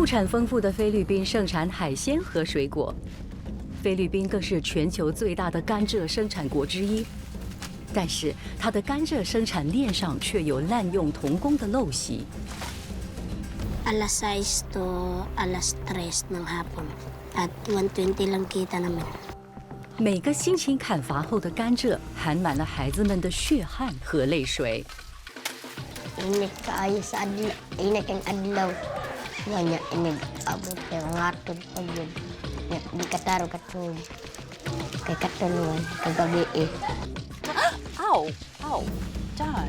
物产丰富的菲律宾盛产海鲜和水果，菲律宾更是全球最大的甘蔗生产国之一。但是，它的甘蔗生产链上却有滥用童工的陋习。Alas 6 to alas 3 ng hapon at 120 lang kita naman。每个辛勤砍伐后的甘蔗，含满了孩子们的血汗和泪水。Init kaayo sa adlaw, init ang adlaw. Wanya init abot kay ngatod pa yun. Di kataro katulog. Kay katuluan kagabi eh. 哦 ，John，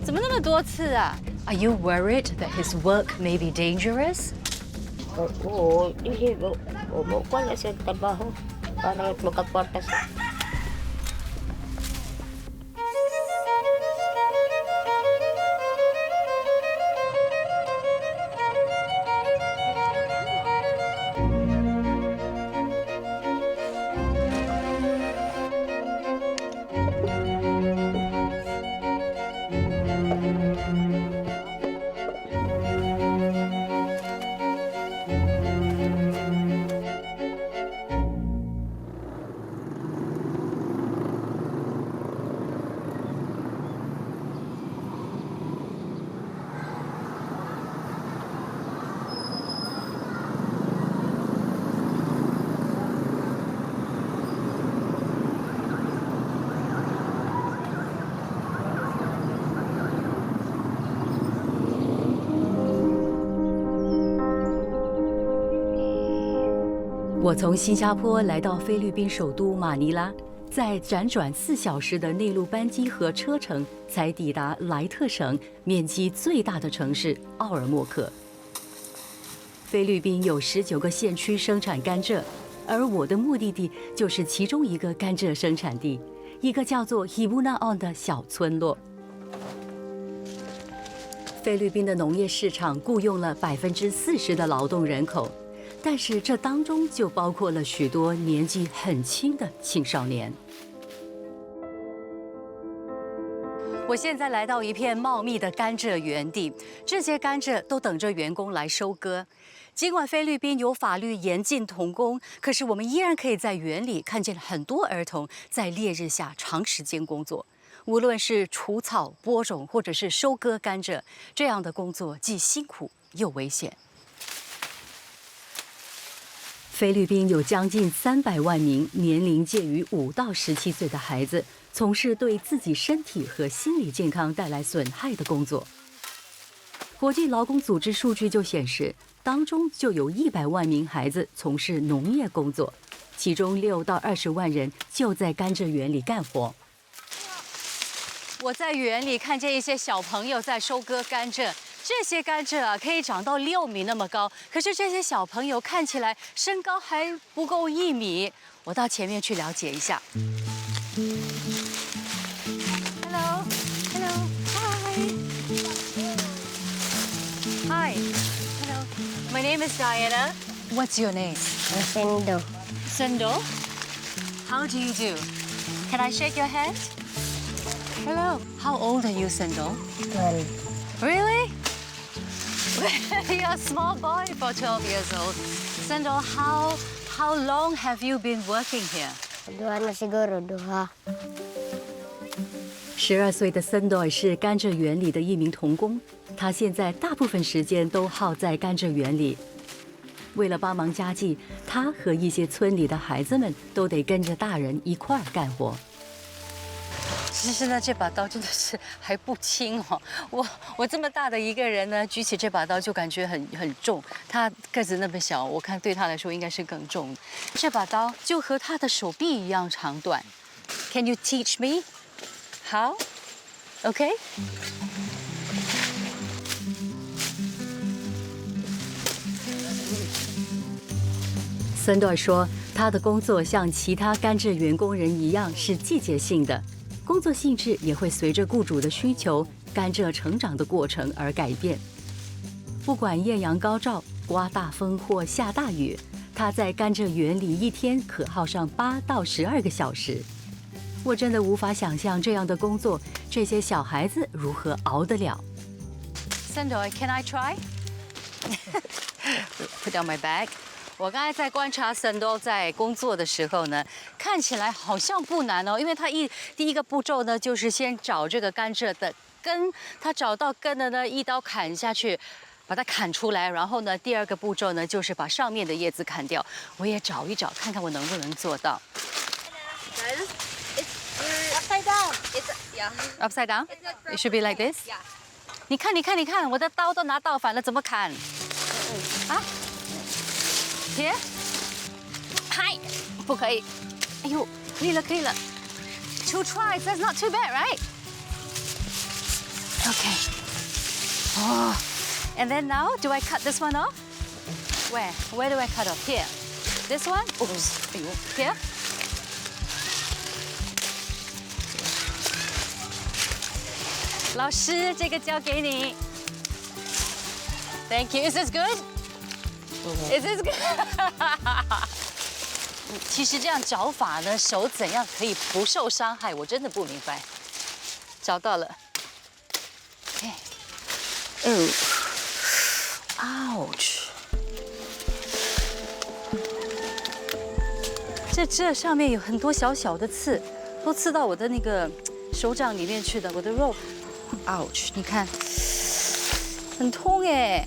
怎么那么多刺啊 ？Are you worried that his work may be dangerous? Oo, mo ko na siya trabaho para makaporta sa. 我从新加坡来到菲律宾首都马尼拉，在辗转4小时的内陆班机和车程，才抵达莱特省面积最大的城市奥尔默克。菲律宾有19个县区生产甘蔗，而我的目的地就是其中一个甘蔗生产地，一个叫做 Hibunaon 的小村落。菲律宾的农业市场雇佣了40%的劳动人口。但是这当中就包括了许多年纪很轻的青少年。我现在来到一片茂密的甘蔗园地，这些甘蔗都等着员工来收割。尽管菲律宾有法律严禁童工，可是我们依然可以在园里看见很多儿童在烈日下长时间工作。无论是除草、播种，或者是收割甘蔗，这样的工作既辛苦又危险。菲律宾有将近300万名年龄介于5到17岁的孩子，从事对自己身体和心理健康带来损害的工作。国际劳工组织数据就显示，当中就有100万名孩子从事农业工作，其中6到20万人就在甘蔗园里干活。我在园里看见一些小朋友在收割甘蔗。这些甘蔗啊，可以长到6米那么高，可是这些小朋友看起来身高还不够1米。我到前面去了解一下。Hello, hello, hi, hi, hello. My name is Diana. What's your name? Sendo. Sendo. How do you do? Can I shake your hand? Hello. How old are you, Sendo? 12. Really? You're a small boy for 12 years old. Sendo, how long have you been working here? Duha na siguro, duha. 12岁的 Sendo 是甘蔗园里的一名童工，他现在大部分时间都耗在甘蔗园里。为了帮忙家计，他和一些村里的孩子们都得跟着大人一块儿干活。其实呢，这把刀真的是还不轻哦。我这么大的一个人呢，举起这把刀就感觉很重。他个子那么小，我看对他来说应该是更重。这把刀就和他的手臂一样长短。Can you teach me how? Okay? 森多尔说，他的工作像其他甘蔗园工人一样是季节性的。工作性质也会随着雇主的需求、甘蔗成长的过程而改变。不管艳阳高照、刮大风或下大雨，他在甘蔗园里一天可耗上8到12个小时。我真的无法想象这样的工作，这些小孩子如何熬得了。Sendo, can I try? Put down my bag。我刚才在观察森多在工作的时候呢，看起来好像不难哦，因为他第一个步骤呢，就是先找这个甘蔗的根，他找到根了呢，一刀砍下去，把它砍出来，然后呢，第二个步骤呢，就是把上面的叶子砍掉。我也找一找，看看我能不能做到。Upside down. It's yeah. Upside down? It should be like this. 你看，你看，你看，我的刀都拿倒反了，怎么砍？啊？Here？ 嗨，不可以。哎呦，可以了，可以了。Two tries, that's not too bad, right? Okay. Oh, and then now, do I cut this one off? Where? Where do I cut off? Here. This one? Oops. Here. 老师，这个交给你。Thank you. Is this good? Is this good? 其实这样找法呢，手怎样可以不受伤害？我真的不明白。找到了。哎，哦 ，ouch！ 这上面有很多小小的刺，都刺到我的那个手掌里面去的，我的肉。ouch！ 你看，很痛哎。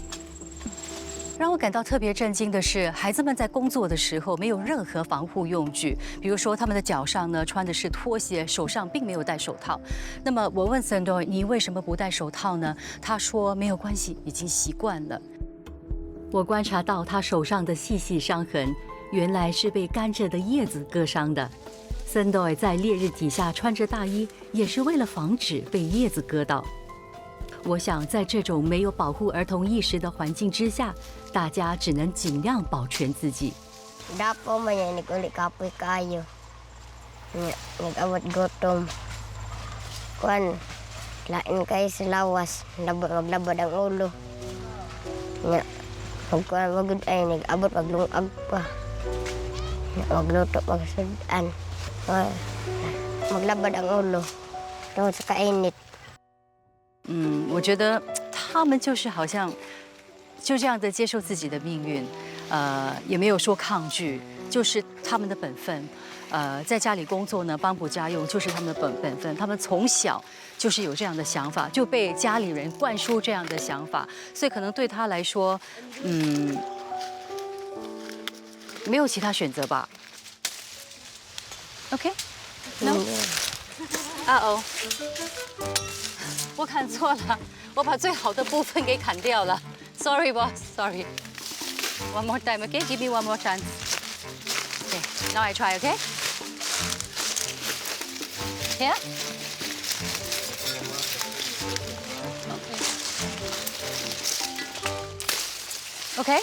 让我感到特别震惊的是，孩子们在工作的时候没有任何防护用具，比如说他们的脚上呢穿的是拖鞋，手上并没有戴手套。那么我问森多，你为什么不戴手套呢？他说没有关系，已经习惯了。我观察到他手上的细细伤痕，原来是被甘蔗的叶子割伤的。森多在烈日底下穿着大衣，也是为了防止被叶子割到。我想，在这种没有保护儿童意识的环境之下，大家只能尽量保全自己。Dapo man yan, nag-uli kapoy kayo. Nag-awat gutom. Kuan, lain kayo sa lawas, maglabad ang ulo. Pagkuan, wagod ay, nag-abot, maglungag pa. Magluto, magsudan. Maglabad ang ulo. Tungkol sa kainit. 我觉得他们就是好像就这样的接受自己的命运，也没有说抗拒，就是他们的本分。在家里工作呢，帮补家用就是他们的本分。他们从小就是有这样的想法，就被家里人灌输这样的想法，所以可能对他来说，没有其他选择吧。OK？No？ 哦。我砍错了，我把最好的部分给砍掉了。Sorry, boss. Sorry. One more time, okay? Give me one more chance. Okay. Now I try, okay? Here. Okay.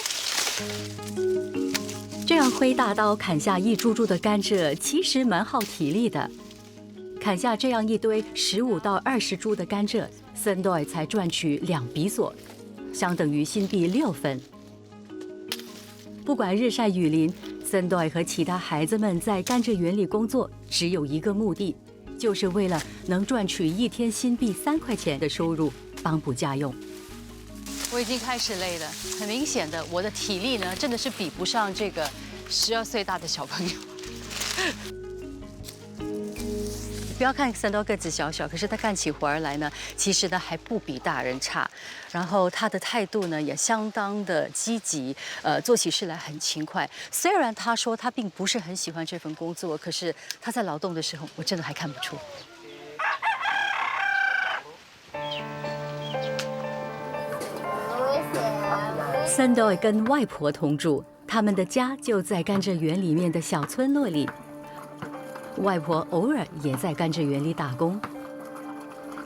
这样挥大刀砍下一株株的甘蔗，其实蛮耗体力的。砍下这样一堆15到20株的甘蔗，森多才赚取2比索，相等于新币6分。不管日晒雨淋，森多和其他孩子们在甘蔗园里工作，只有一个目的，就是为了能赚取1天新币3块钱的收入，帮补家用。我已经开始累了，很明显的，我的体力呢，真的是比不上这个12岁大的小朋友。不要看森多个子小小，可是他干起活儿来呢，其实呢还不比大人差。然后他的态度呢也相当的积极，做起事来很勤快。虽然他说他并不是很喜欢这份工作，可是他在劳动的时候，我真的还看不出。森多跟外婆同住，他们的家就在甘蔗园里面的小村落里。外婆偶尔也在甘蔗园里打工。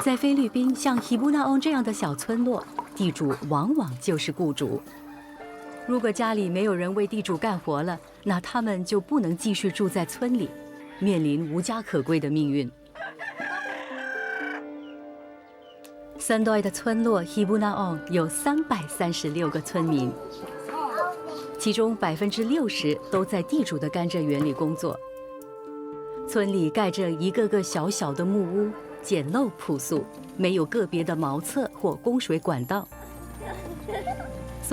在菲律宾，像希布纳翁这样的小村落，地主往往就是雇主。如果家里没有人为地主干活了，那他们就不能继续住在村里，面临无家可归的命运。森多的村落希布纳翁有336个村民，其中60%都在地主的甘蔗园里工作。村里盖着一个个小小的木屋，简陋朴素，没有个别的茅厕或供水管道。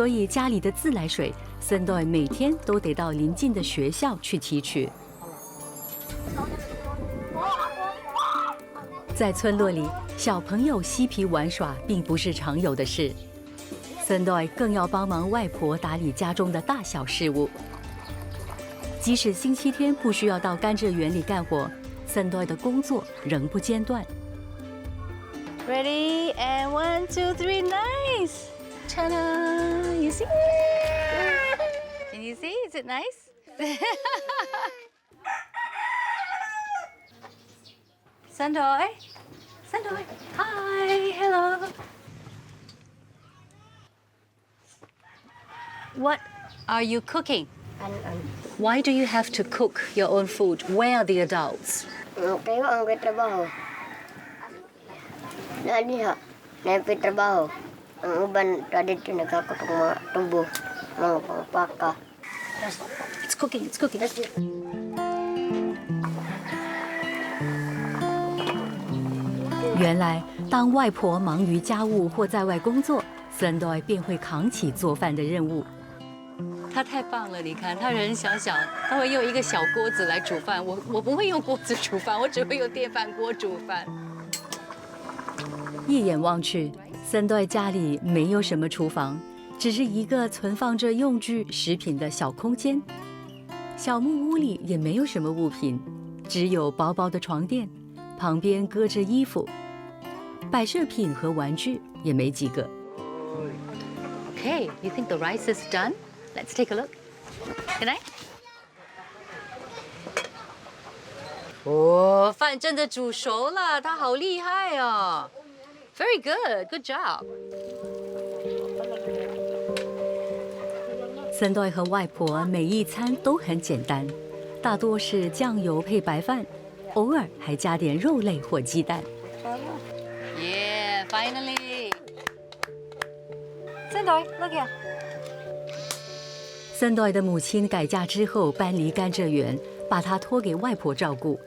所以家里的自来水，森多每天都得到邻近的学校去提取。在村落里，小朋友嬉皮玩耍并不是常有的事。森多更要帮忙外婆打理家中的大小事务。即使星期天不需要到甘蔗园里干活，森多的工作仍不间断。Ready and 1, 2, 3, nice. Ta-da! You see? Can you see? Is it nice? Sandoy, Sandoy, hi, hello. What are you cooking? Why do you have to cook your own food? Where are the adults? Kayo ang trabaho. Na diha, na trabaho. Ang uban dito nagkakatong mga tubo, mga pangpaka. It's cooking, it's cooking. 原来，当外婆忙于家务或在外工作，森多便会扛起做饭的任务。他太棒了，你看，他人小小，他会用一个小锅子来煮饭。我不会用锅子煮饭，我只会用电饭锅煮饭。一眼望去，森多家里没有什么厨房，只是一个存放着用具、食品的小空间。小木屋里也没有什么物品，只有薄薄的床垫，旁边搁着衣服，摆设品和玩具也没几个。Okay, you think the rice is done? Let's take a look. Can I? 哦，饭真的煮熟了，他好厉害哦。Very good, good job. 森多和外婆每一餐都很简单，大多是酱油配白饭，偶尔还加点肉类或鸡蛋。Yeah, finally. Sandoy, look here. 森多的母亲改嫁之后搬离甘蔗园，把他托给外婆照顾。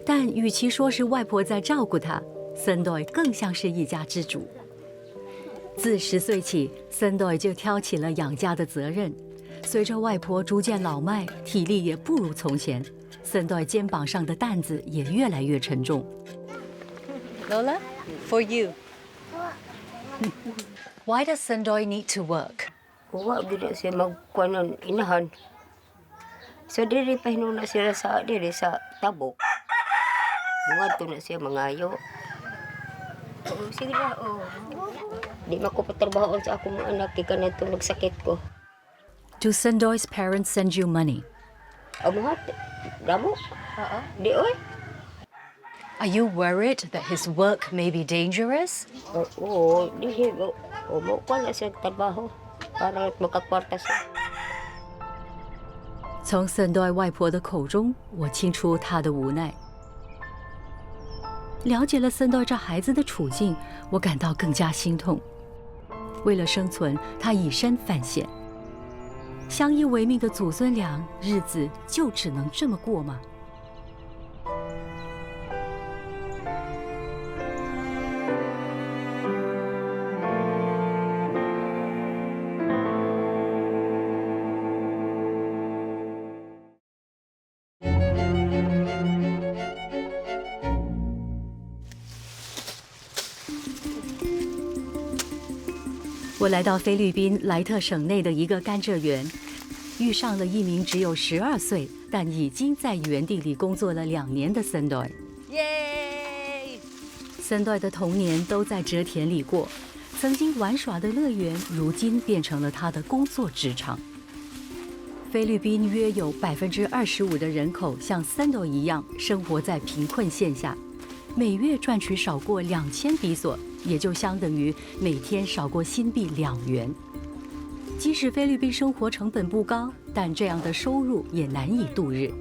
但与其说是外婆在照顾他，森多更像是一家之主。自10岁起，森多就挑起了养家的责任。随着外婆逐渐老迈，体力也不如从前，森多肩膀上的担子也越来越沉重。Lola, for you. Why does Sandoy need to work? Kuha gid siya magkuanon inahan. So diri pahinon na sila sa tabok. Ngadto na siya mangayo. Sige na, Di makupatrabaho sa akong mga anak kay kanadto nagsakit ko. Do Sandoy's parents send you money? Amuhat, damo? Di oy. Are you worried that his work may be dangerous? Di siya. Mo ko na siya trabaho. Para makakwarta siya. 从森多外婆的口中，我听出她的无奈。了解了森多这孩子的处境，我感到更加心痛。为了生存，他以身犯险。相依为命的祖孙俩，日子就只能这么过吗？我来到菲律宾莱特省内的一个甘蔗园，遇上了一名只有12岁，但已经在园地里工作了2年的森多。耶！森多的童年都在蔗田里过，曾经玩耍的乐园，如今变成了他的工作职场。菲律宾约有25%的人口像森多一样生活在贫困线下，每月赚取少过2000比索。也就相等于每天少过新币2元。即使菲律宾生活成本不高，但这样的收入也难以度日。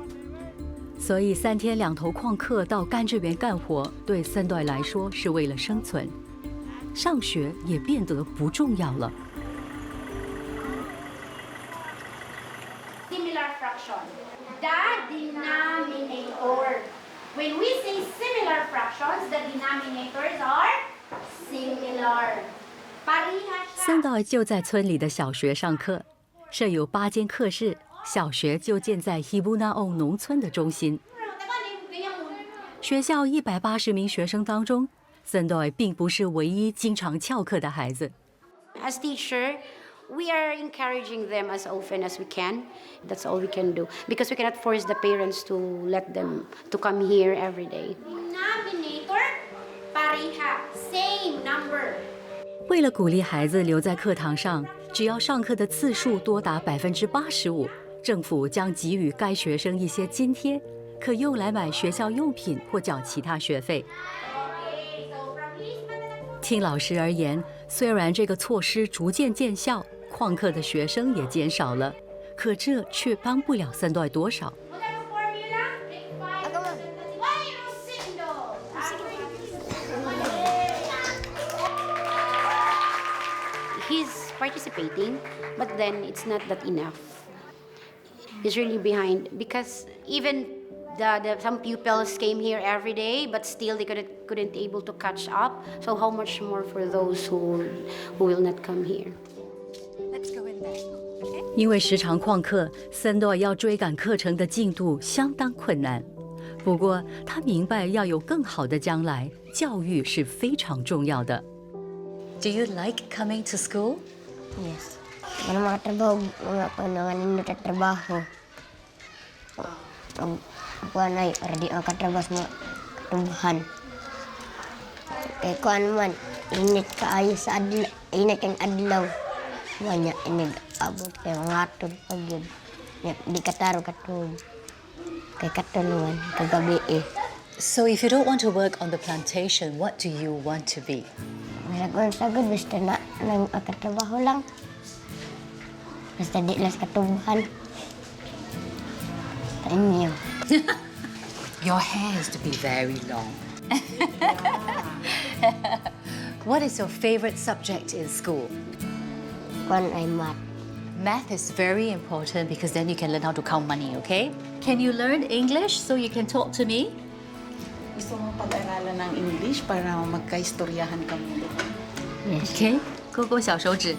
所以3天2头旷课到甘蔗园干活，对森多来说是为了生存。上学也变得不重要了。Similar fraction. The denominator. When we say similar fractions, the denominators are similar. parehas. Sendoy 就在村里的小学上课，设有8间课室，小学就建在 Hibunaon 农村的中心。学校180名学生当中，Sendoy 并不是唯一经常翘课的孩子。As teacher, we are encouraging them as often as we can. That's all we can do because we cannot force the parents to let them to come here every day. Denominator, pareha, same number. 为了鼓励孩子留在课堂上，只要上课的次数多达85%，政府将给予该学生一些津贴，可用来买学校用品或缴其他学费。听老师而言，虽然这个措施逐渐见效，旷课的学生也减少了，可这却帮不了Sendoy多少。He's participating, but then it's not that enough. He's really behind because even some pupils came here every day, but still they couldn't able to catch up. So how much more for those who will not come here? Let's go in there. 因为时常旷课，Sendoy要追赶课程的进度相当困难。不过他明白，要有更好的将来，教育是非常重要的。Do you like coming to school? Yes. Para makatrabaho, mga panangan ninyo tatrabaho. Kuan ay, para di makatrabaho sa mga katubuhan. Kay kuan man, init kaayo sa adlaw, init ang adlaw. Wanya, inig abot kay ngatod pag yun. Di kataro katub. Kay katulungan, kagabi eh. So if you don't want to work on the plantation, what do you want to be? Sagod, basta na makatrabaho lang. Basta di lang sa katubuhan. Sa inyo. Your hair has to be very long. What is your favorite subject in school? Kuan ay math. Math is very important because then you can learn how to count money, okay? Can you learn English so you can talk to me? Gusto mo pag-aralan ng English para magkaistoryahan kami. Yes. Okay. 勾勾小手指。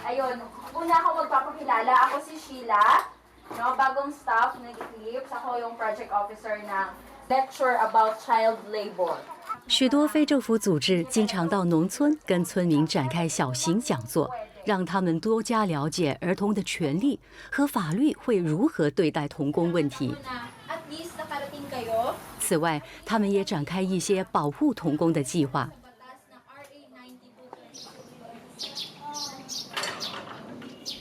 Ayun, una ako magpapakilala. Ako si Sheila, no, bagong staff ng Eclipse. Ako yung project officer ng lecture about child labor. 许多非政府组织经常到农村跟村民展开小型讲座，让他们多加了解儿童的权利和法律会如何对待童工问题。 At least nakarating kayo. 此外，他们也展开一些保护童工的计划。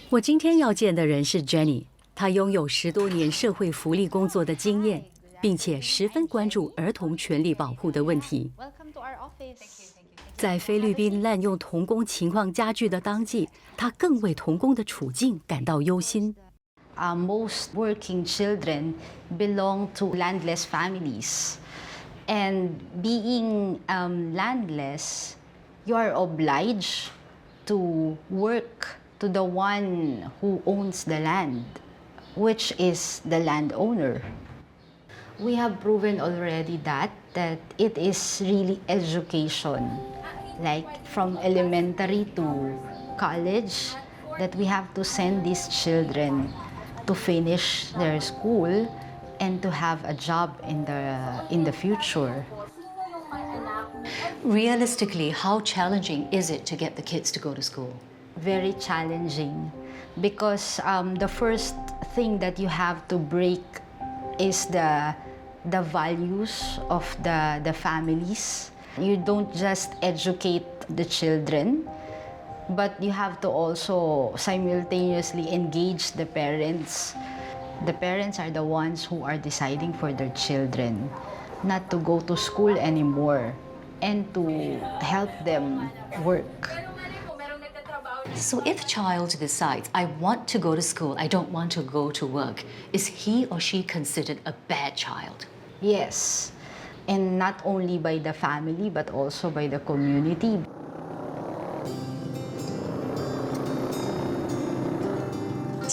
我今天要见的人是 Jenny， 她拥有10多年社会福利工作的经验，并且十分关注儿童权利保护的问题。 Welcome to our office. 在菲律宾滥用童工情况加剧的当季，她更为童工的处境感到忧心。 Most working children belong to landless families. And being landless, you are obliged to work to the one who owns the land, which is the landowner. We have proven already that it is really education, like from elementary to college, that we have to send these children to finish their school and to have a job in the future. Realistically, how challenging is it to get the kids to go to school? Very challenging because the first thing that you have to break is the values of the families. You don't just educate the children, but you have to also simultaneously engage the parents. The parents are the ones who are deciding for their children not to go to school anymore and to help them work. So if a child decides, I want to go to school, I don't want to go to work, is he or she considered a bad child? Yes, and not only by the family but also by the community.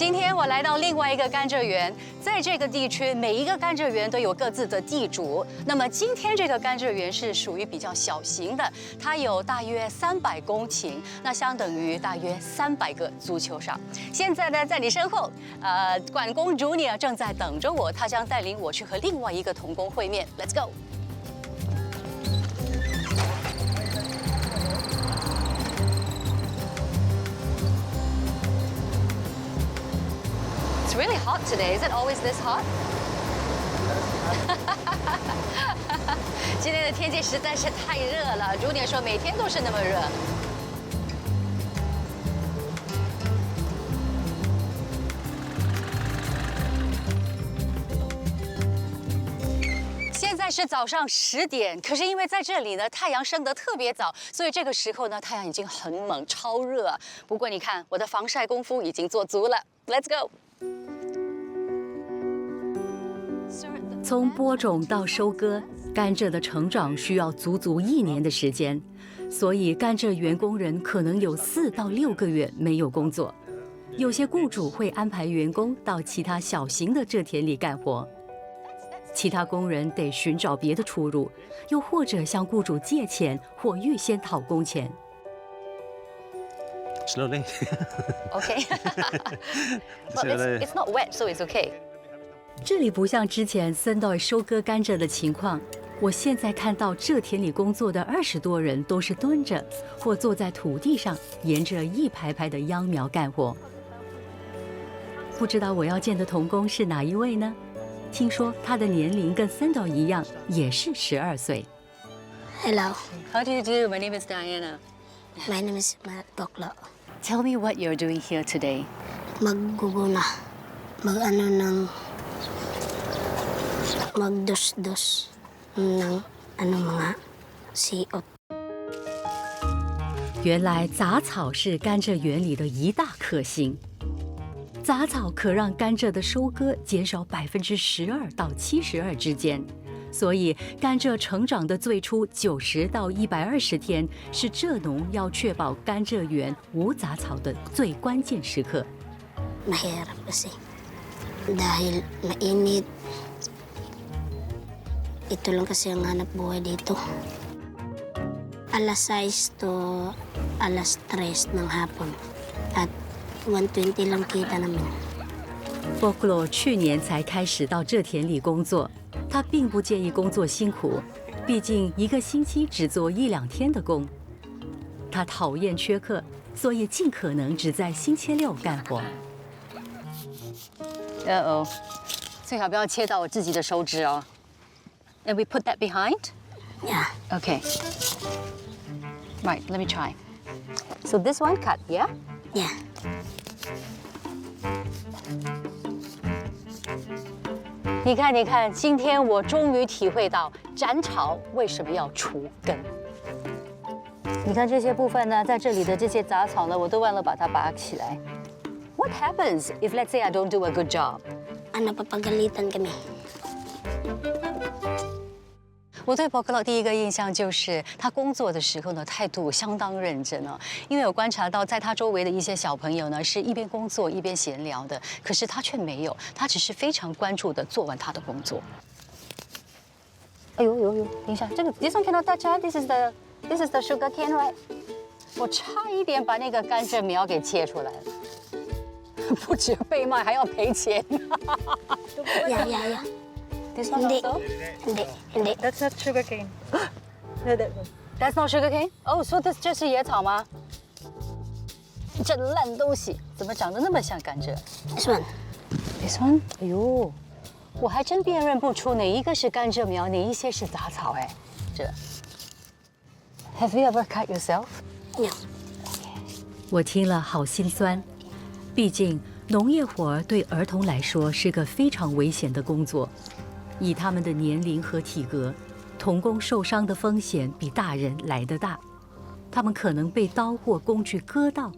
今天我来到另外一个甘蔗园，在这个地区，每一个甘蔗园都有各自的地主。那么今天这个甘蔗园是属于比较小型的，它有大约300公顷，那相等于大约300个足球场。现在呢，在你身后，管工 Junior 正在等着我，他将带领我去和另外一个童工会面。Let's go。It's really hot today. Is it always this hot? 今天的天气实在是太热了，主点说每天都是那么热。现在是早上10点，可是因为在这里呢，太阳升得特别早，所以这个时候呢，太阳已经很猛，超热。不过你看，我的防晒功夫已经做足了。Let's go。从播种到收割，甘蔗的成长需要足足1年的时间，所以甘蔗园工人可能有4到6个月没有工作。有些雇主会安排员工到其他小型的蔗田里干活，其他工人得寻找别的出路，又或者向雇主借钱或预先讨工钱。Slowly. Okay. Well, it's not wet, so it's okay. 这里不像之前森道收割甘蔗的情况，我现在看到蔗田里工作的20多人都是蹲着或坐在土地上，沿着一排排的秧苗干活。不知道我要见的童工是哪一位呢？听说他的年龄跟森道一样，也是12岁。Hello, How do you do? My name is Diana. my name is Matt Boklo. Tell me what you're doing here today. Magguguna. Mag-ano ng... Magdus-dus ng mga siot. 原来杂草是甘蔗园里的一大克星。杂草可让甘蔗的收割减少12%到72%之间，所以甘蔗成长的最初90到120天是蔗农要确保甘蔗园无杂草的最关键时刻。Mahirap kasi. Dahil mainit. Ito lang kasi ang hanap buhay dito. Alas 6 to alas 3 ng hapon. At 120 lang kita namin. Boklo 去年才开始到蔗田里工作，他并不介意工作辛苦，毕竟一个星期只做1、2天的工。他讨厌缺课，所以尽可能只在星期6干活。最好不要切到我自己的手指哦。And we put that behind? Yeah. Okay. Right, let me try. So this one cut, yeah? Yeah. 你看，你看，今天我终于体会到斩草为什么要除根。你看这些部分呢，在这里的这些杂草呢，我都忘了把它拔起来。What happens if let's say I don't do a good job? Napapagalitan kami. 我对Boklo第一个印象就是他工作的时候呢，态度相当认真哦。因为我观察到，在他周围的一些小朋友呢，是一边工作一边闲聊的，可是他却没有，他只是非常关注的做完他的工作。哎呦呦呦，等一下，这个 this one cannot touch. This is the sugar cane, right? 我差一点把那个甘蔗苗给切出来了，不止被骂，还要赔钱。Yeah. This one Hindi. also? Hindi. That's not sugar cane. That's not sugar cane? Oh, so this 这是野草吗？这烂东西怎么长得那么像甘蔗 This one.？This one? 哎呦，我还真辨认不出哪一个是甘蔗苗，哪一些是杂草哎。这 Have you ever cut yourself? No. 我听了好心酸，毕竟农业活对儿童来说是个非常危险的工作。以他们的年龄和体格，童工受伤的风险比大人来得大。他们可能被刀或工具割到，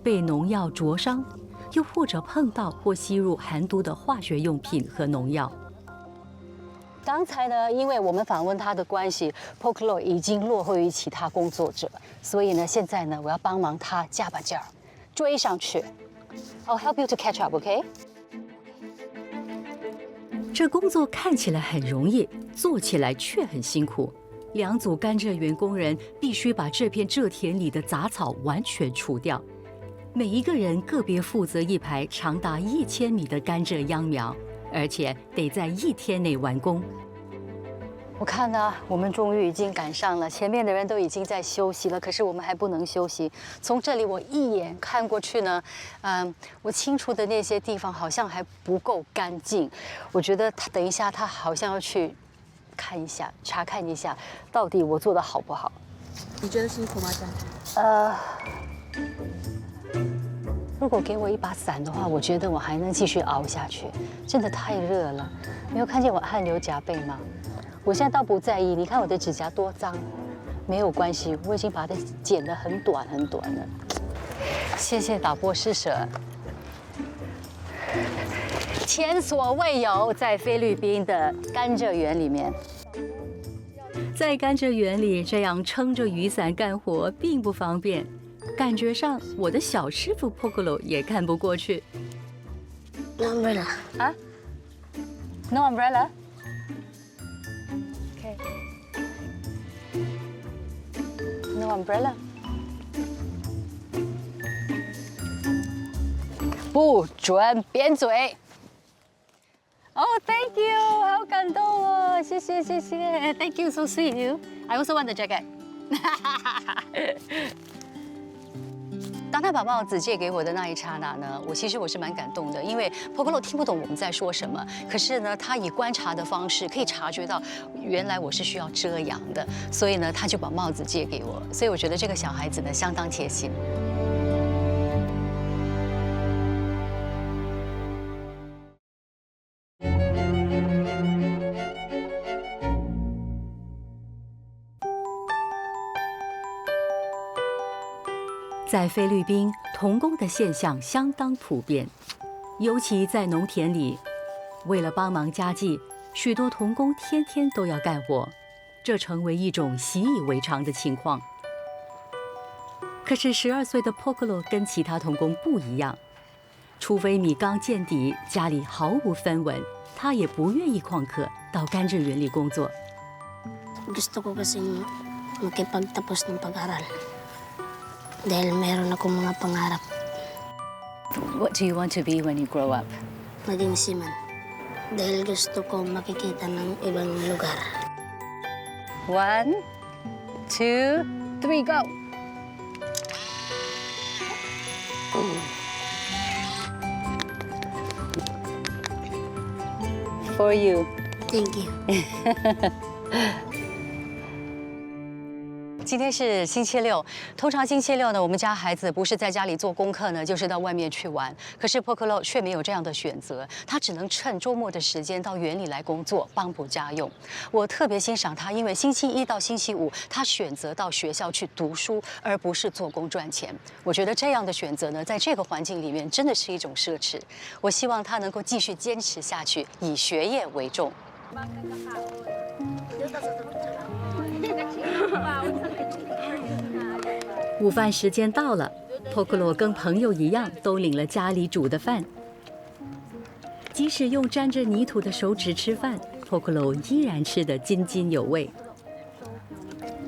被农药灼伤，又或者碰到或吸入含毒的化学用品和农药。刚才呢，因为我们访问他的关系 ，Boklo 已经落后于其他工作者，所以呢，现在呢，我要帮忙他加把劲儿，追上去。I'll help you to catch up, okay? 这工作看起来很容易，做起来却很辛苦。2组甘蔗园工人必须把这片蔗田里的杂草完全除掉。每一个人个别负责一排长达1000米的甘蔗秧苗，而且得在1天内完工。我看呢，我们终于已经赶上了，前面的人都已经在休息了，可是我们还不能休息。从这里我一眼看过去呢，我清除的那些地方好像还不够干净。我觉得等一下他好像要去看一下，查看一下，到底我做的好不好。你觉得辛苦吗，张？如果给我一把伞的话，我觉得我还能继续熬下去。真的太热了，没有看见我汗流浃背吗？我现在倒不在意，你看我的指甲多脏，没有关系，我已经把它剪得很短很短了。谢谢导播施舍。前所未有，在菲律宾的甘蔗园里面，在甘蔗园里这样撑着雨伞干活并不方便，感觉上我的小师傅 Pokolo 也看不过去。No umbrella. 啊 ？No umbrella? No umbrella. 不准扁嘴。Oh, thank you， 好感动哦，谢谢谢谢 ，Thank you, so sweet you. I also want the jacket. 当他把帽子借给我的那一刹那呢，我其实是蛮感动的，因为 Pokolo 听不懂我们在说什么，可是呢，他以观察的方式可以察觉到，原来我是需要遮阳的，所以呢，他就把帽子借给我，所以我觉得这个小孩子呢相当贴心。在菲律宾，童工的现象相当普遍，尤其在农田里。为了帮忙家计，许多童工天天都要干活，这成为一种习以为常的情况。可是12岁的 Pokolo 跟其他童工不一样，除非米刚见底，家里毫无分文，他也不愿意旷课到甘蔗园里工作。Gusto ko kasing makipagtapos ng pag-aral. Dahil meron akong mga pangarap. What do you want to be when you grow up? Maging seaman. Dahil gusto ko makikita ng ibang lugar. 1, 2, 3, go! For you. Thank you. 今天是星期六，通常星期六呢，我们家孩子不是在家里做功课呢，就是到外面去玩。可是 Pokolo 却没有这样的选择，他只能趁周末的时间到园里来工作，帮补家用。我特别欣赏他，因为星期一到星期五，他选择到学校去读书，而不是做工赚钱。我觉得这样的选择呢，在这个环境里面真的是一种奢侈。我希望他能够继续坚持下去，以学业为重。午饭时间到了 ，Pokolo 跟朋友一样，都领了家里煮的饭。即使用沾着泥土的手指吃饭 ，Pokolo 依然吃得津津有味。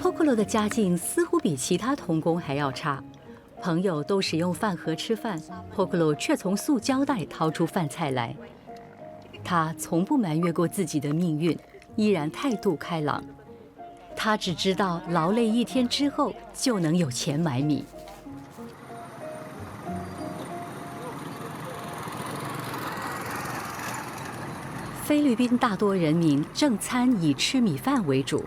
Pokolo 的家境似乎比其他童工还要差，朋友都使用饭盒吃饭 ，Pokolo 却从塑胶袋掏出饭菜来。他从不埋怨过自己的命运，依然态度开朗。他只知道劳累1天之后就能有钱买米。菲律宾大多人民正餐以吃米饭为主，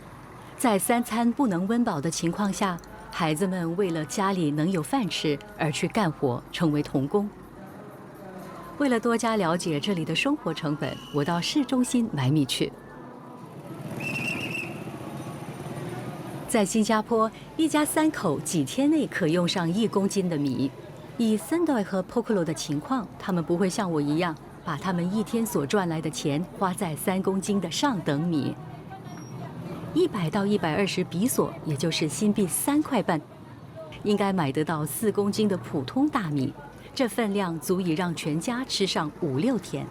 在3餐不能温饱的情况下，孩子们为了家里能有饭吃而去干活，成为童工。为了多加了解这里的生活成本，我到市中心买米去。在新加坡，一家3口几天内可用上1公斤的米。以 Sendoy 和 Pokolo 的情况，他们不会像我一样，把他们1天所赚来的钱花在3公斤的上等米。100到120比索，也就是新币3块半，应该买得到4公斤的普通大米，这分量足以让全家吃上5-6天。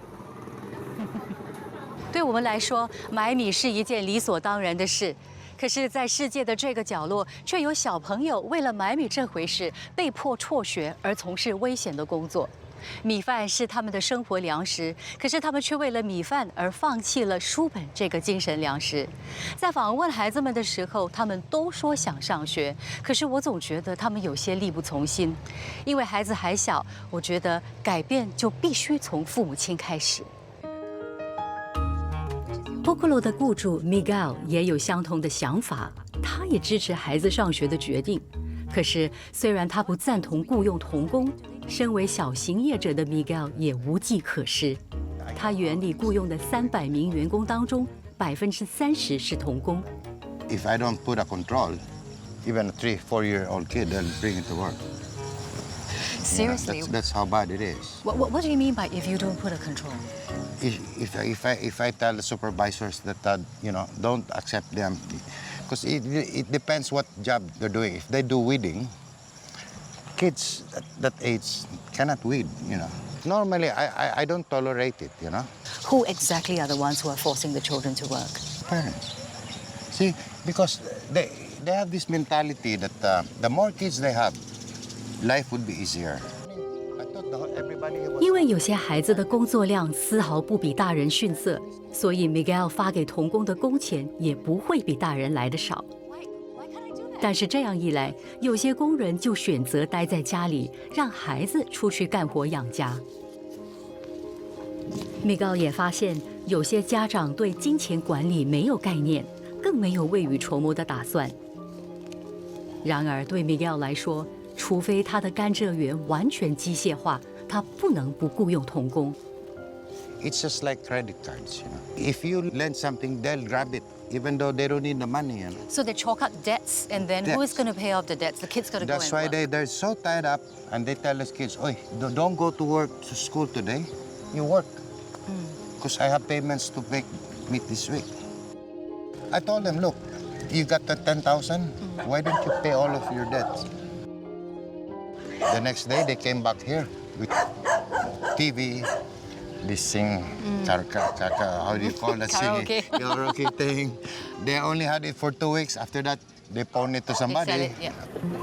对我们来说，买米是一件理所当然的事。可是，在世界的这个角落，却有小朋友为了买米这回事，被迫辍学而从事危险的工作。米饭是他们的生活粮食，可是他们却为了米饭而放弃了书本这个精神粮食。在访问孩子们的时候，他们都说想上学，可是我总觉得他们有些力不从心。因为孩子还小，我觉得改变就必须从父母亲开始。Pocolo 的雇主 Miguel 也有相同的想法，他也支持孩子上学的决定。可是，虽然他不赞同雇佣童工，身为小型业者的 Miguel 也无计可施。他园里雇佣的300名员工当中，30%是童工。If I don't put a control, even a 3-4-year-old kid, they'll bring it to work. Seriously? That's how bad it is. What do you mean by if you don't put a control? If I tell the supervisors that don't accept them, because it depends what job they're doing. If they do weeding, kids at that age cannot weed. Normally I don't tolerate it. Who exactly are the ones who are forcing the children to work? Parents. See, because they have this mentality that the more kids they have, life would be easier. 因为有些孩子的工作量丝毫不比大人逊色，所以 Miguel 发给童工的工钱也不会比大人来得少。但是这样一来，有些工人就选择待在家里，让孩子出去干活养家。Miguel 也发现，有些家长对金钱管理没有概念，更没有未雨绸缪的打算。然而，对 Miguel 来说，除非他的甘蔗园完全机械化，他不能不雇佣童工。It's just like credit cards. If you lend something, they'll grab it, even though they don't need the money. So they chalk up debts, and then who is going to pay off the debts? The kids got to go and work. That's why they're so tied up, and they tell us kids, "Oi, don't go to work to school today. You work, because I have payments to meet this week." I told them, "Look, you got the 10,000. Why don't you pay all of your debts?" The next day, they came back here with TV. This sing, how do you call that singing? Karaoke thing. They only had it for 2 weeks. After that, they pawned it to somebody. They sell it, yeah. Yeah.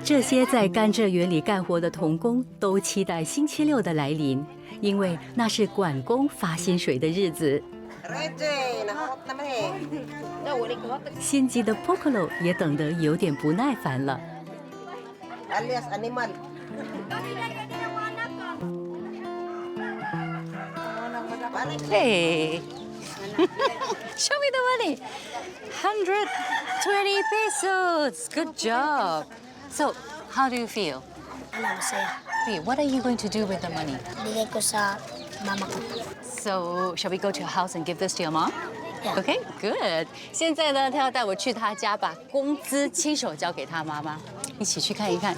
这些在甘蔗园里干活的童工都期待星期六的来临，因为那是管工发薪水的日子。心急的 Pocolo 也等得有点不耐烦了。Alias animal. Hey, show me the money. 120 pesos. Good job. So, how do you feel? Masaya. Hey, what are you going to do with the money? Bigay ko sa mama ko. So, shall we go to your house and give this to your mom? Yeah. Okay, good. 现在呢，他要带我去他家，把工资亲手交给他妈妈，一起去看一看。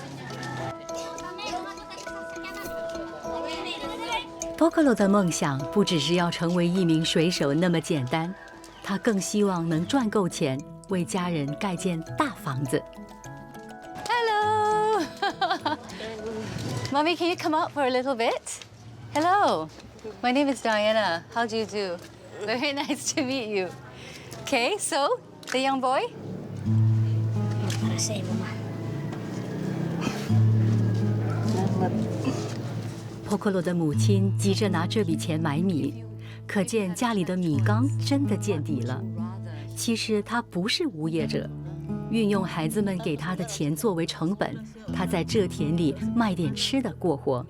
Pocolo 的梦想不只是要成为一名水手那么简单，他更希望能赚够钱，为家人盖件大房子。Hello, Mommy, can you come out for a little bit? Hello, my name is Diana. How do you do? Very nice to meet you. Okay, so the young boy. Para sa iyo, ma. Pocolo 的母亲急着拿这笔钱买米，可见家里的米缸真的见底了。其实他不是无业者，运用孩子们给他的钱作为成本，他在蔗田里卖点吃的过活。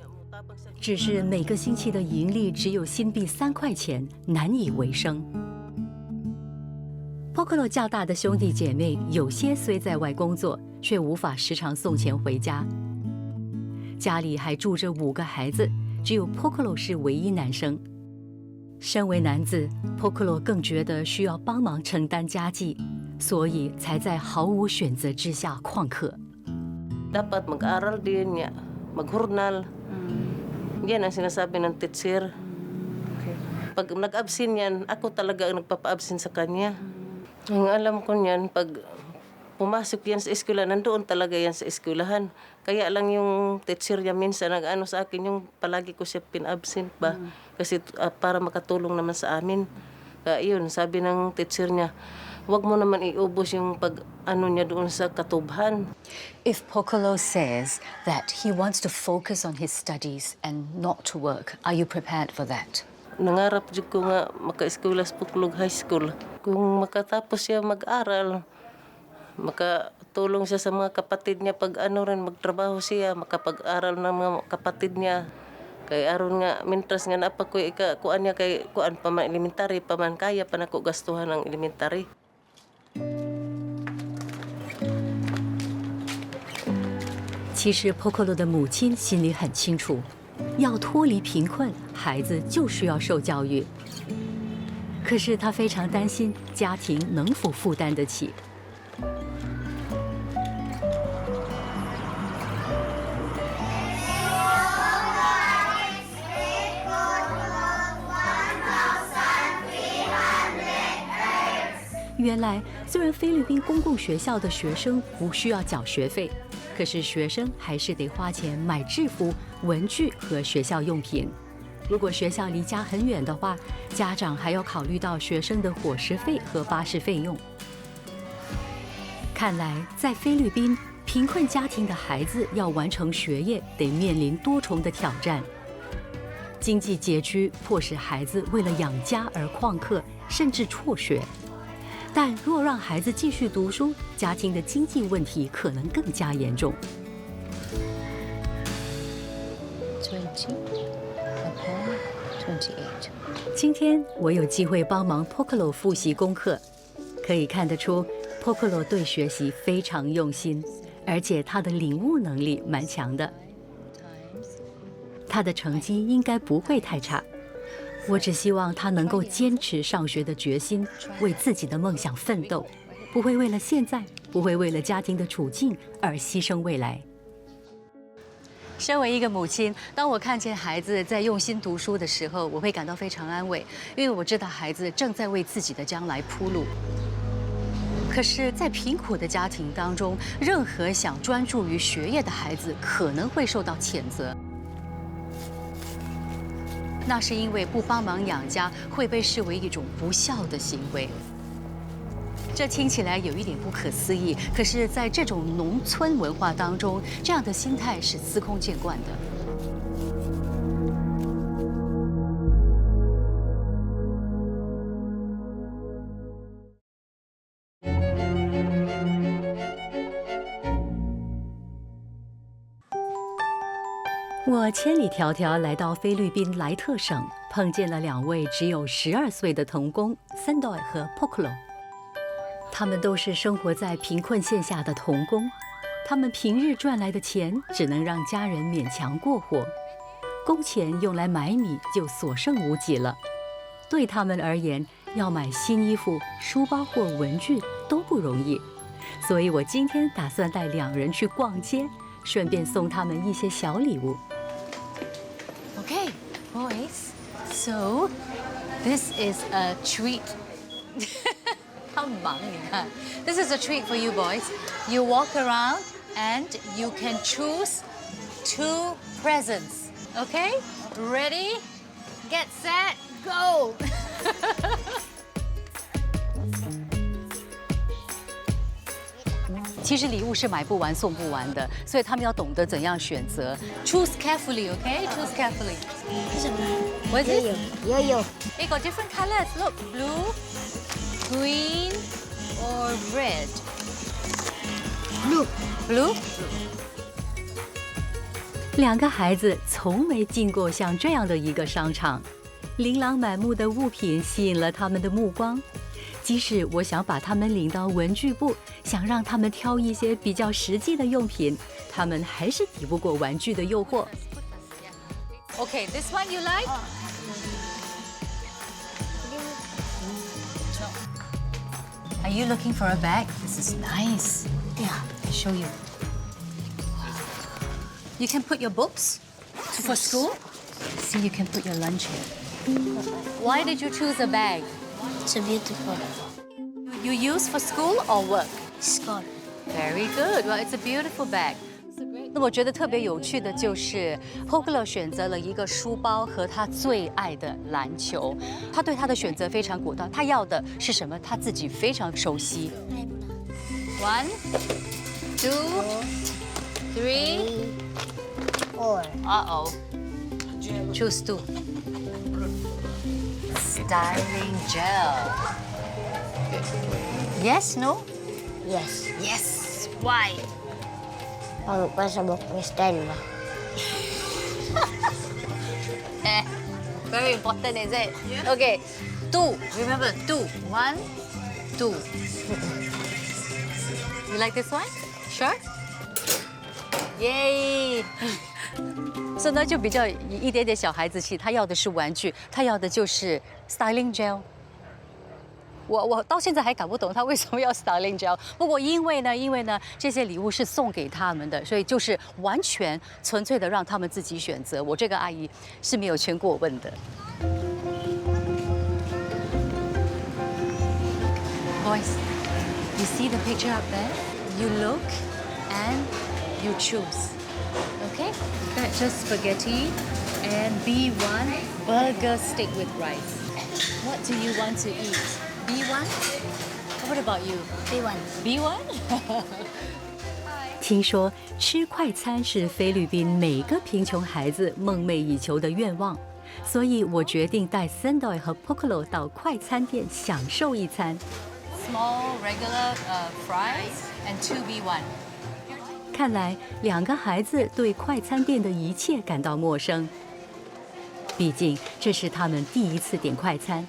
只是每个星期的盈利只有新币3块钱，难以为生。Pocolo 较大的兄弟姐妹有些虽在外工作，却无法时常送钱回家。家里还住着5个孩子，只有 Pocolo 是唯一男生。身为男子 ，Pocolo 更觉得需要帮忙承担家计，所以才在毫无选择之下旷课。Dapat mag-aral din niya, maghurnal. Yan ang sinasabi ng teacher. Pag nag-absent yan, ako talaga ang nagpapa-absent sa kanya. Ang alam ko niyan, pag pumasok yan sa eskwela, nandoon talaga yan sa eskwelahan. Kaya lang yung teacher niya minsan nag-ano sa akin, yung palagi ko siya pin-absent ba. Kasi para makatulong naman sa amin. Kaya yun, sabi ng teacher niya, huwag mo naman iubos yung pag-ano niya doon sa katubhan. If Pocolo says that he wants to focus on his studies and not to work, are you prepared for that? Nangarap jud ko nga maka-eskwela sa Puklog High School. Kung makatapos siya mag-aral, makatulong siya sa mga kapatid niya pag ano rin magtrabaho siya, makapag-aral ng mga kapatid niya. Kay aron nga mintras nga napa ko kuan niya kay kuan pa man elementary pa man kaya pa nako gastuhan ng elementary. 其实 Pocolo 的母亲心里很清楚，要脱离贫困，孩子就需要受教育。可是她非常担心家庭能否负担得起。原来，虽然菲律宾公共学校的学生不需要缴学费，可是学生还是得花钱买制服、文具和学校用品。如果学校离家很远的话，家长还要考虑到学生的伙食费和巴士费用。看来，在菲律宾，贫困家庭的孩子要完成学业，得面临多重的挑战。经济拮据迫使孩子为了养家而旷课，甚至辍学。但若让孩子继续读书，家庭的经济问题可能更加严重。今天我有机会帮忙 Pocolo 复习功课，可以看得出 Pocolo 对学习非常用心，而且他的领悟能力蛮强的。他的成绩应该不会太差。我只希望他能够坚持上学的决心，为自己的梦想奋斗，不会为了现在，不会为了家庭的处境而牺牲未来。身为一个母亲，当我看见孩子在用心读书的时候，我会感到非常安慰，因为我知道孩子正在为自己的将来铺路。可是，在贫苦的家庭当中，任何想专注于学业的孩子可能会受到谴责。那是因为不帮忙养家会被视为一种不孝的行为。这听起来有一点不可思议，可是，在这种农村文化当中，这样的心态是司空见惯的。我千里迢迢来到菲律宾莱特省，碰见了2位只有12岁的童工 Sendoy 和 Pocolo。他们都是生活在贫困线下的童工，他们平日赚来的钱只能让家人勉强过活，工钱用来买米就所剩无几了。对他们而言，要买新衣服、书包或文具都不容易，所以我今天打算带2人去逛街，顺便送他们一些小礼物。Okay, boys. So, this is a treat. 他忙，你看。This is a treat for you, boys. You walk around and you can choose 2 presents. Okay? Ready? Get set, go. 其实礼物是买不完送不完的，所以他们要懂得怎样选择。Choose carefully, okay? Choose carefully. What is it? Yo-yo. They got different colors. Look, blue, green, or red. Blue. Blue. 2个孩子从没进过像这样的一个商场，琳琅满目的物品吸引了他们的目光。即使我想把他们领到文具部，想让他们挑一些比较实际的用品，他们还是抵不过玩具的诱惑。Okay, this one you like? Are you looking for a bag? This is nice. Yeah, I'll show you. You can put your books for school. See, you can put your lunch here. Why did you choose a bag? It's beautiful. You use for school or work? School. Very good. Well, it's a beautiful bag. 那我觉得特别有趣的就是 Poglo 选择了一个书包和他最爱的篮球。他对他的选择非常果断，他要的是什么？他自己非常熟悉。1, 2, 3, 4. Uh-oh. Choose 2. Styling gel. Yes, no? Yes. Yes. Why? Pang pasabok ng style ba? Very important, is it? Okay. 2. Remember, 2. 1, 2. You like this one? Sure? Yay! 所以呢，就比较一点点小孩子气，他要的是玩具，他要的就是 styling gel。我到现在还搞不懂他为什么要 styling gel。不过因为呢，这些礼物是送给他们的，所以就是完全纯粹的让他们自己选择。我这个阿姨是没有权过问的。Boys, you see the picture up there? You look and you choose. Okay? That's just spaghetti and B1 burger steak with rice. What do you want to eat? B1? What about you? B1. B1? 听说吃快餐是菲律宾每个贫穷孩子梦寐以求的愿望，所以我决定带 Sendoy 和 Poglo 到快餐店享受一餐。Small regular fries and 2 B1. 看来两个孩子对快餐店的一切感到陌生，毕竟这是他们第一次点快餐。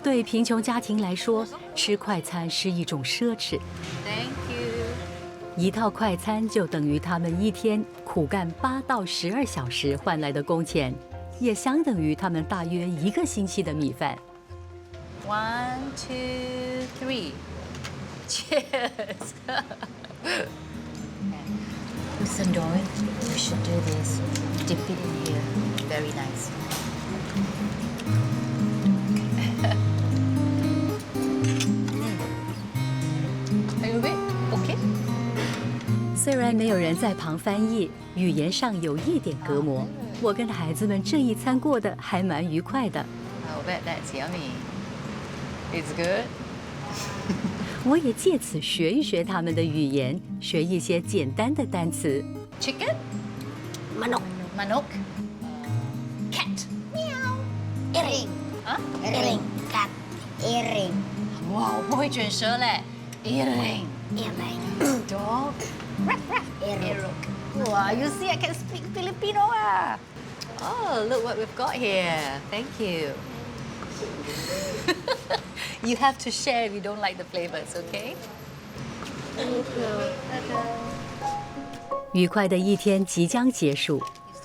对贫穷家庭来说，吃快餐是一种奢侈。Thank you. 一套快餐就等于他们一天苦干8到12小时换来的工钱，也相等于他们大约1个星期的米饭。1, 2, 3. Cheers. Sendoy, you should do this. Dip it in here. Very nice. Are you good? Okay. 虽然没有人在旁翻译，语言上有一点隔膜，我跟孩子们这一餐过得还蛮愉快的。 I'll bet that's yummy. It's good. 我也借此学一学他们的语言，学一些简单的单词。 Chicken? Manok. Manok? Cat? Iring. Huh? Iring. Cat. Iring. 哇，我不会卷舌嘞。Earring. Iring. Dog? Iring. Wow, you see, I can speak Filipino. Oh, look what we've got here. Thank you. You have to share if you don't like the flavors, okay? 愉快的一天即将结束，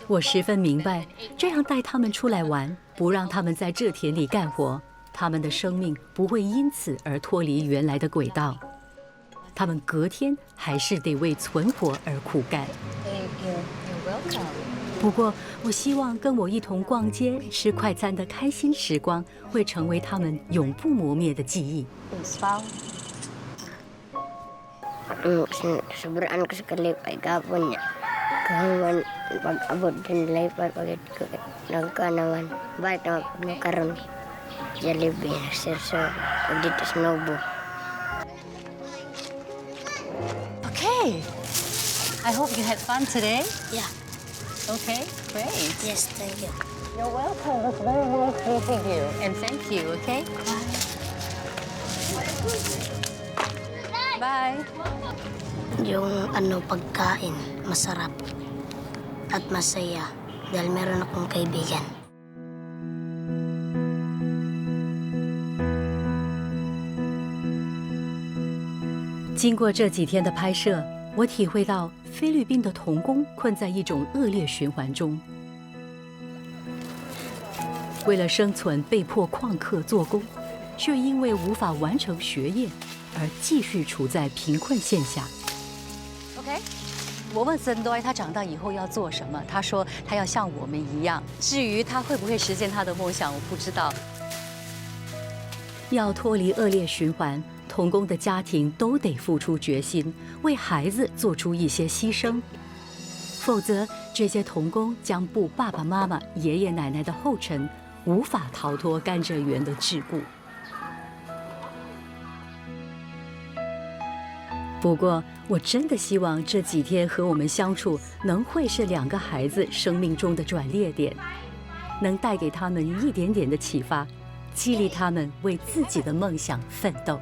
我十分明白，这样带他们出来玩，不让他们在这田里干活，他们的生命不会因此而脱离原来的轨道。他们隔天还是得为存活而苦干。 You're welcome. 不过，我希望跟我一同逛街、吃快餐的开心时光，会成为他们永不磨灭的记忆。 Sobraan ko sa kalipay kapon niya. Kahuman pag-abot din lipay pag nagka naman. Balik naman pag makaroon. Jollibee, sirso, pag dito sa Nobo. Okay. I hope you had fun today. Yeah. Okay, great. Yes, thank you. You're welcome. It's very nice meeting you. And thank you, okay? Bye. Yung pagkain, masarap at masaya dahil meron akong kaibigan. 经过这几天的拍摄，我体会到菲律宾的童工困在一种恶劣循环中，为了生存被迫旷课做工，却因为无法完成学业而继续处在贫困线下。Okay. 我问森多他长大以后要做什么，他说他要像我们一样。至于他会不会实现他的梦想，我不知道。要脱离恶劣循环，童工的家庭都得付出决心，为孩子做出一些牺牲，否则这些童工将步爸爸妈妈、爷爷奶奶的后尘，无法逃脱甘蔗园的桎梏。不过，我真的希望这几天和我们相处，能会是2个孩子生命中的转捩点，能带给他们一点点的启发，激励他们为自己的梦想奋斗。